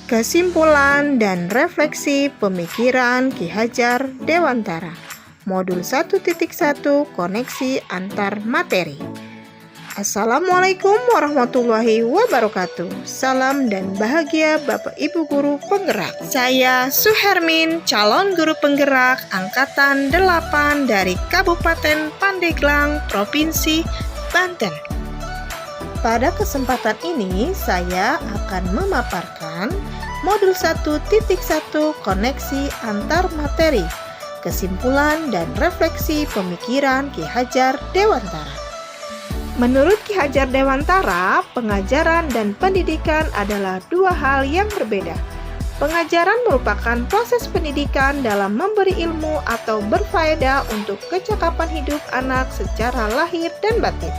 Kesimpulan dan refleksi pemikiran Ki Hajar Dewantara. Modul 1.1 Koneksi antar materi. Assalamualaikum warahmatullahi wabarakatuh. Salam dan bahagia Bapak Ibu Guru Penggerak. Saya Suhermin, calon guru penggerak Angkatan 8 dari Kabupaten Pandeglang, Provinsi Banten. Pada kesempatan ini saya akan memaparkan Modul 1.1 Koneksi antar materi. Kesimpulan dan refleksi pemikiran Ki Hajar Dewantara. Menurut Ki Hajar Dewantara, pengajaran dan pendidikan adalah dua hal yang berbeda. Pengajaran merupakan proses pendidikan dalam memberi ilmu atau berfaedah untuk kecakapan hidup anak secara lahir dan batin.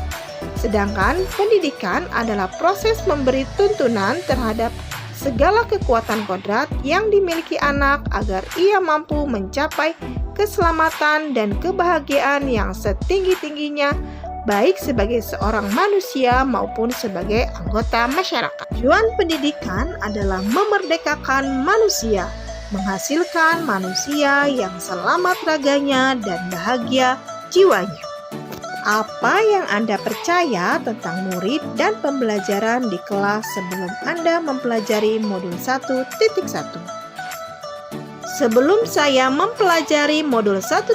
Sedangkan pendidikan adalah proses memberi tuntunan terhadap segala kekuatan kodrat yang dimiliki anak agar ia mampu mencapai keselamatan dan kebahagiaan yang setinggi-tingginya, baik sebagai seorang manusia maupun sebagai anggota masyarakat. Tujuan pendidikan adalah memerdekakan manusia, menghasilkan manusia yang selamat raganya dan bahagia jiwanya. Apa yang Anda percaya tentang murid dan pembelajaran di kelas sebelum Anda mempelajari modul 1.1? Sebelum saya mempelajari modul 1.1,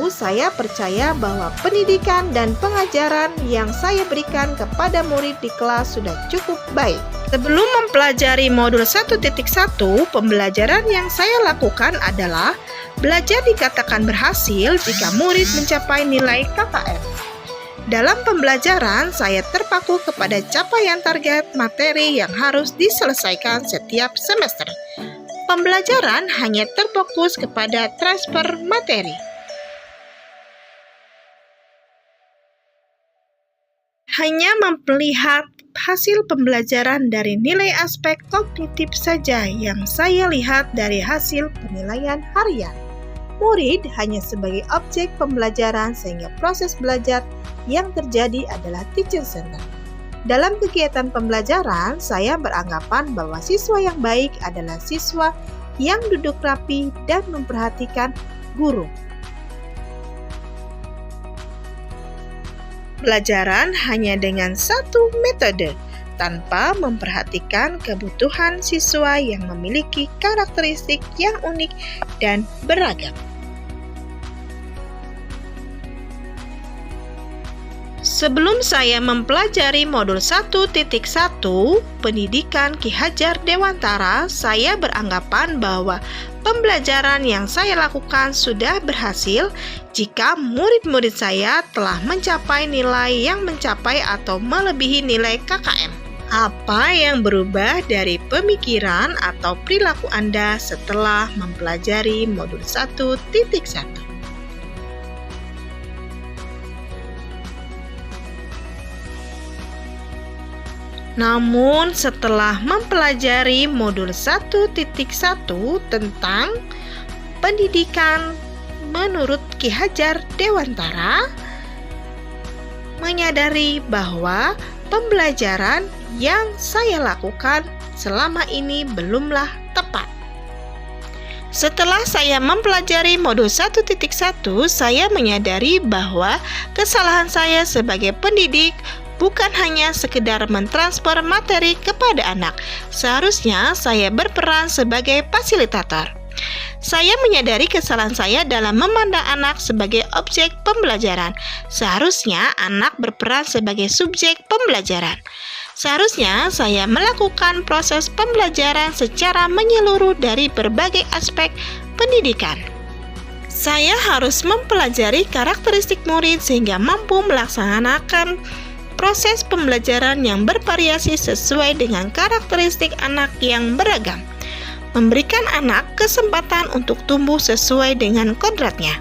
saya percaya bahwa pendidikan dan pengajaran yang saya berikan kepada murid di kelas sudah cukup baik. Sebelum mempelajari modul 1.1, pembelajaran yang saya lakukan adalah belajar dikatakan berhasil jika murid mencapai nilai KKM. Dalam pembelajaran, saya terpaku kepada capaian target materi yang harus diselesaikan setiap semester. Pembelajaran hanya terfokus kepada transfer materi. Hanya melihat hasil pembelajaran dari nilai aspek kognitif saja yang saya lihat dari hasil penilaian harian. Murid hanya sebagai objek pembelajaran sehingga proses belajar yang terjadi adalah teacher center. Dalam kegiatan pembelajaran, saya beranggapan bahwa siswa yang baik adalah siswa yang duduk rapi dan memperhatikan guru. Pelajaran hanya dengan satu metode, tanpa memperhatikan kebutuhan siswa yang memiliki karakteristik yang unik dan beragam. Sebelum saya mempelajari modul 1.1 Pendidikan Ki Hajar Dewantara, saya beranggapan bahwa pembelajaran yang saya lakukan sudah berhasil jika murid-murid saya telah mencapai nilai yang mencapai atau melebihi nilai KKM. Apa yang berubah dari pemikiran atau perilaku Anda setelah mempelajari modul 1.1? Namun setelah mempelajari modul 1.1 tentang pendidikan menurut Ki Hajar Dewantara, menyadari bahwa pembelajaran yang saya lakukan selama ini belumlah tepat. Setelah saya mempelajari modul 1.1, saya menyadari bahwa kesalahan saya sebagai pendidik bukan hanya sekedar mentransfer materi kepada anak. Seharusnya saya berperan sebagai fasilitator. Saya menyadari kesalahan saya dalam memandang anak sebagai objek pembelajaran. Seharusnya anak berperan sebagai subjek pembelajaran. Seharusnya saya melakukan proses pembelajaran secara menyeluruh dari berbagai aspek pendidikan. Saya harus mempelajari karakteristik murid sehingga mampu melaksanakan proses pembelajaran yang bervariasi sesuai dengan karakteristik anak yang beragam. Memberikan anak kesempatan untuk tumbuh sesuai dengan kodratnya.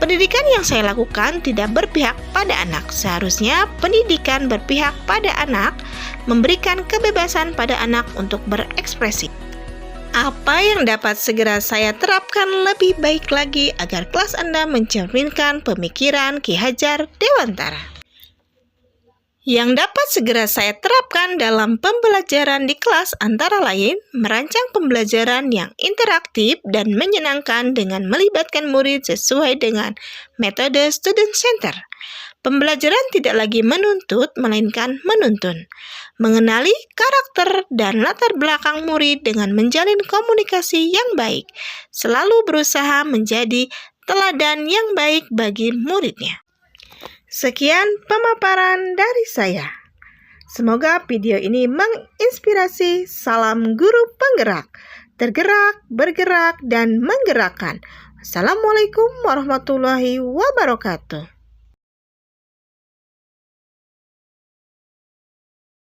Pendidikan yang saya lakukan tidak berpihak pada anak. Seharusnya pendidikan berpihak pada anak, memberikan kebebasan pada anak untuk berekspresi. Apa yang dapat segera saya terapkan lebih baik lagi agar kelas Anda mencerminkan pemikiran Ki Hajar Dewantara? Yang dapat segera saya terapkan dalam pembelajaran di kelas antara lain merancang pembelajaran yang interaktif dan menyenangkan dengan melibatkan murid sesuai dengan metode student center. Pembelajaran tidak lagi menuntut, melainkan menuntun. Mengenali karakter dan latar belakang murid dengan menjalin komunikasi yang baik. Selalu berusaha menjadi teladan yang baik bagi muridnya. Sekian pemaparan dari saya. Semoga video ini menginspirasi. Salam guru penggerak, tergerak, bergerak, dan menggerakkan. Assalamualaikum warahmatullahi wabarakatuh.